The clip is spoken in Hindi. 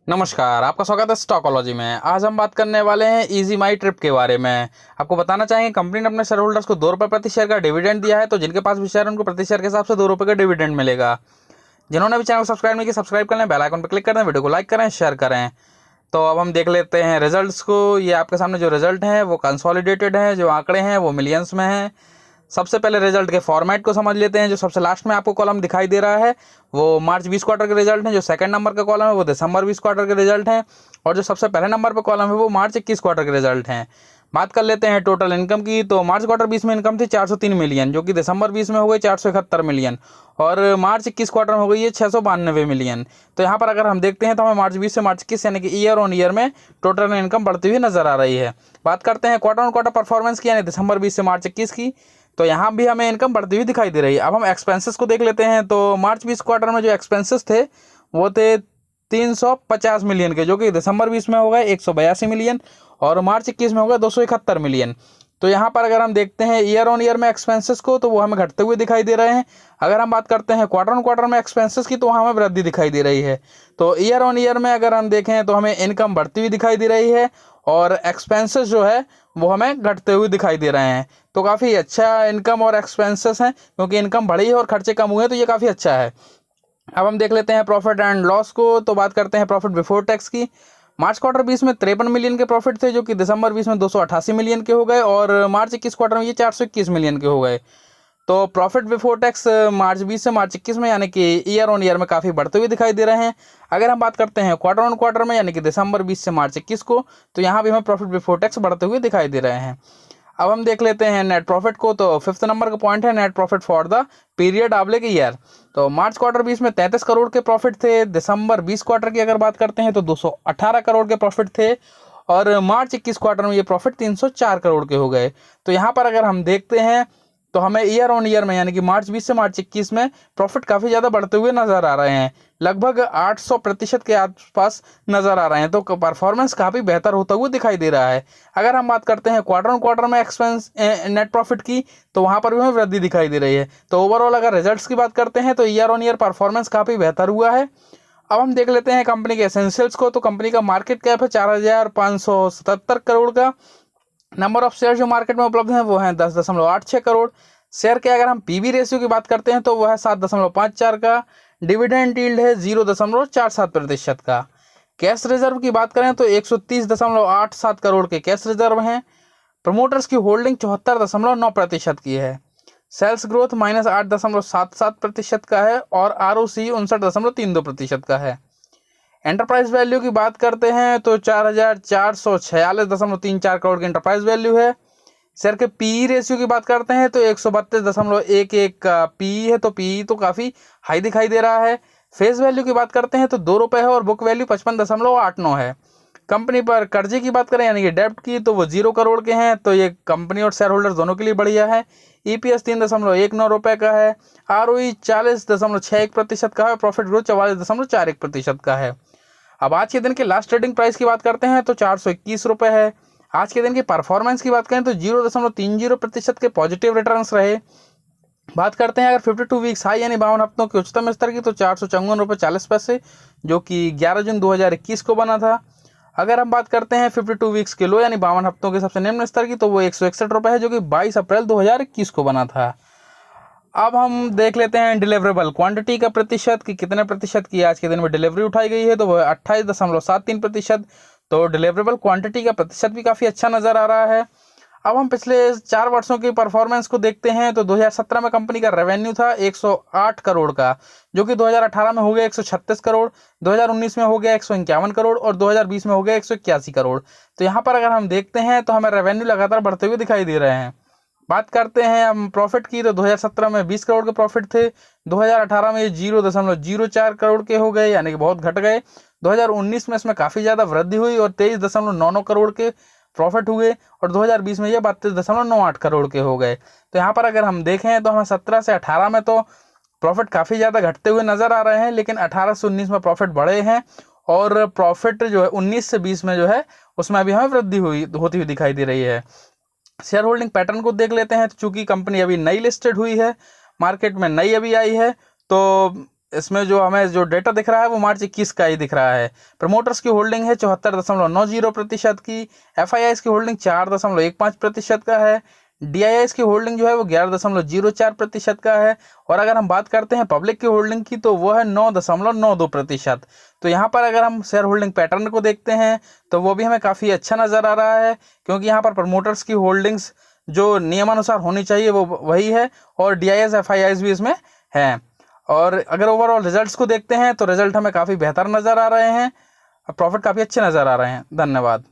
नमस्कार, आपका स्वागत है स्टॉकोलॉजी में। आज हम बात करने वाले हैं इजी माई ट्रिप के बारे में। आपको बताना चाहेंगे कंपनी ने अपने शेयर होल्डर्स को 2 रुपये प्रति शेयर का डिविडेंड दिया है, तो जिनके पास भी शेयर है उनको प्रति शेयर के हिसाब से 2 रुपये का डिविडेंड मिलेगा। जिन्होंने भी चैनल को सब्सक्राइब नहीं किया सब्सक्राइब कर लें, बेल आइकन पर क्लिक कर दें, वीडियो को लाइक करें, शेयर करें। तो अब हम देख लेते हैं रिजल्ट्स को। ये आपके सामने जो रिजल्ट हैं वो कंसोलिडेटेड हैं, जो आंकड़े हैं वो मिलियंस में हैं। सबसे पहले रिजल्ट के फॉर्मेट को समझ लेते हैं। जो सबसे लास्ट में आपको कॉलम दिखाई दे रहा है वो मार्च 20 क्वार्टर के रिजल्ट हैं। जो सेकंड नंबर का कॉलम है वो दिसंबर 20 क्वार्टर के रिजल्ट हैं, और जो सबसे पहले नंबर पर कॉलम है वो मार्च 21 क्वार्टर के रिजल्ट हैं। बात कर लेते हैं टोटल इनकम की। तो मार्च क्वार्टर 20 में इनकम थी 403 मिलियन, जो कि दिसंबर 20 में हो गई 471 मिलियन, और मार्च 21 क्वार्टर में हो गई है 692 मिलियन। तो यहाँ पर अगर हम देखते हैं तो हमें मार्च 20 से मार्च 21 यानी कि ईयर ऑन ईयर में टोटल इनकम बढ़ती हुई नजर आ रही है। बात करते हैं क्वार्टर ऑन क्वार्टर परफॉर्मेंस की, यानी दिसंबर 20 से मार्च 21 की, तो यहाँ भी हमें इनकम बढ़ती हुई दिखाई दे रही है। अब हम एक्सपेंसेस को देख लेते हैं। तो मार्च 20 क्वार्टर में जो एक्सपेंसेस थे वो थे 350 मिलियन के, जो कि दिसंबर 20 में हो गए 182 मिलियन, और मार्च 21 में हो गए 271 मिलियन। तो यहाँ पर अगर हम देखते हैं ईयर ऑन ईयर में एक्सपेंसेस को, तो वो हमें घटते हुए दिखाई दे रहे हैं। अगर हम बात करते हैं क्वार्टर ऑन क्वार्टर में एक्सपेंसेस की, तो वहाँ हमें वृद्धि दिखाई दे रही है। तो ईयर ऑन ईयर में अगर हम देखें तो हमें इनकम बढ़ती हुई दिखाई दे रही है, और एक्सपेंसेस जो है वो हमें घटते हुए दिखाई दे रहे हैं। तो काफ़ी अच्छा इनकम और एक्सपेंसेस हैं, क्योंकि इनकम बढ़ी है और खर्चे कम हुए हैं, तो ये काफ़ी अच्छा है। अब हम देख लेते हैं प्रॉफिट एंड लॉस को। तो बात करते हैं प्रॉफिट बिफोर टैक्स की। मार्च क्वार्टर 20 में 53 मिलियन के प्रॉफिट थे, जो कि दिसंबर 20 में 288 मिलियन के हो गए, और मार्च 21 क्वार्टर में ये 421 मिलियन के हो गए। तो प्रॉफिट बिफोर टैक्स मार्च 20 से मार्च 21 में यानी कि ईयर ऑन ईयर में काफ़ी बढ़ते हुए दिखाई दे रहे हैं। अगर हम बात करते हैं क्वार्टर ऑन क्वार्टर में यानी कि दिसंबर 20 से मार्च 21 को, तो यहाँ भी हमें प्रॉफिट बिफोर टैक्स बढ़ते हुए दिखाई दे रहे हैं। अब हम देख लेते हैं नेट प्रॉफिट को। तो 5th नंबर का पॉइंट है net profit for the period oblique year. तो मार्च क्वार्टर 20 में 33 करोड़ के प्रॉफिट थे। दिसंबर 20 क्वार्टर की अगर बात करते हैं तो 218 करोड़ के प्रॉफिट थे, और मार्च 21 क्वार्टर में ये प्रॉफिट 304 करोड़ के हो गए। तो यहाँ पर अगर हम देखते हैं तो हमें ईयर ऑन ईयर में यानी कि मार्च 20 से मार्च 21 में प्रॉफिट काफ़ी ज़्यादा बढ़ते हुए नज़र आ रहे हैं, लगभग 800% के आसपास नज़र आ रहे हैं। तो परफॉर्मेंस काफ़ी बेहतर होता हुआ दिखाई दे रहा है। अगर हम बात करते हैं क्वार्टर ऑन क्वार्टर में एक्सपेंस नेट प्रॉफिट की, तो वहाँ पर भी हमें वृद्धि दिखाई दे रही है। तो ओवरऑल अगर रिजल्ट्स की बात करते हैं तो ईयर ऑन ईयर परफॉर्मेंस काफ़ी बेहतर हुआ है। अब हम देख लेते हैं कंपनी के एसेंशियल्स को। तो कंपनी का मार्केट कैप है 4,577 करोड़ का। नंबर ऑफ शेयर जो मार्केट में उपलब्ध हैं वो हैं 10.86 करोड़। शेयर के अगर हम पीबी रेशियो की बात करते हैं तो वह है 7.54 का। डिविडेंड यील्ड है 0.47% का। कैश रिजर्व की बात करें तो 130.87 करोड़ के कैश रिजर्व हैं। प्रमोटर्स की होल्डिंग 74.9% की है। सेल्स ग्रोथ -8.77% का है, और आरओसी 59.32% का है। एंटरप्राइज वैल्यू की बात करते हैं तो 4,446.34 करोड़ की एंटरप्राइज वैल्यू है। शेयर के पीई रेशियो की बात करते हैं तो 132.11 का पीई है, तो पीई तो काफ़ी हाई दिखाई दे रहा है। फेस वैल्यू की बात करते हैं तो 2 रुपये है, और बुक वैल्यू 55.89 है। कंपनी पर कर्जे की बात करें यानी कि डेब्ट की, तो वो 0 करोड़ के हैं, तो ये कंपनी और शेयर होल्डर्स दोनों के लिए बढ़िया है। ईपीएस 3.19 रुपये का है। आरओई 40.61% का है। प्रॉफिट ग्रोथ 44.41% का है। अब आज के दिन के लास्ट ट्रेडिंग प्राइस की बात करते हैं तो 421 रुपये है। आज के दिन की परफॉर्मेंस की बात करें तो 0.30% के पॉजिटिव रिटर्न्स रहे। बात करते हैं अगर 52 वीक्स हाई यानी 52 हफ्तों के उच्चतम स्तर की, तो 454.40 रुपये, जो कि 11 जून 2021 को बना था। अगर हम बात करते हैं 52 वीक्स के लो यानी 52 हफ्तों के सबसे निम्न स्तर की, तो वो 161 रुपये है, जो कि 22 अप्रैल 2021 को बना था। अब हम देख लेते हैं डिलीवरेबल क्वांटिटी का प्रतिशत कि कितने प्रतिशत की आज के दिन में डिलीवरी उठाई गई है, तो वह 28.73%। तो डिलीवरेबल क्वांटिटी का प्रतिशत भी काफ़ी अच्छा नज़र आ रहा है। अब हम पिछले 4 वर्षों की परफॉर्मेंस को देखते हैं तो 2017 में कंपनी का रेवेन्यू था 108 करोड़ का, जो कि 2018 में हो गया 136 करोड़, 2019 में हो गया 151 करोड़, और 2020 में हो गया 181 करोड़। तो यहाँ पर अगर हम देखते हैं तो हमें रेवेन्यू लगातार बढ़ते हुए दिखाई दे रहे हैं। बात करते हैं हम प्रॉफिट की, तो 2017 में 20 करोड़ के प्रॉफिट थे। 2018 में ये 0.04 करोड़ के हो गए, यानी कि बहुत घट गए। 2019 में इसमें काफ़ी ज़्यादा वृद्धि हुई और 23.99 करोड़ के प्रॉफिट हुए, और 2020 में ये 32.98 करोड़ के हो गए। तो यहाँ पर अगर हम देखें तो हमें 17 से 18 में तो प्रॉफिट काफ़ी ज़्यादा घटते हुए नज़र आ रहे हैं, लेकिन 18 से 19 में प्रॉफिट बढ़े हैं, और प्रॉफिट जो है 19 से 20 में जो है उसमें अभी हमें वृद्धि होती हुई दिखाई दे रही है। शेयर होल्डिंग पैटर्न को देख लेते हैं। तो चूंकि कंपनी अभी नई लिस्टेड हुई है, मार्केट में नई अभी आई है, तो इसमें जो हमें जो डेटा दिख रहा है वो मार्च 21 का ही दिख रहा है। प्रमोटर्स की होल्डिंग है 74.90% की। FIIs की होल्डिंग 4.15% का है। DIIs की होल्डिंग जो है वो 11.04% का है। और अगर हम बात करते हैं पब्लिक की होल्डिंग की तो वो है 9.92%। तो यहाँ पर अगर हम शेयर होल्डिंग पैटर्न को देखते हैं तो वो भी हमें काफ़ी अच्छा नज़र आ रहा है, क्योंकि यहाँ पर प्रमोटर्स की होल्डिंग्स जो नियमानुसार होनी चाहिए वो वही है, और DIIs FIIs भी इसमें हैं। और अगर ओवरऑल रिजल्ट्स को देखते हैं तो रिजल्ट हमें काफ़ी बेहतर नज़र आ रहे हैं, प्रॉफिट काफ़ी अच्छे नज़र आ रहे हैं। धन्यवाद।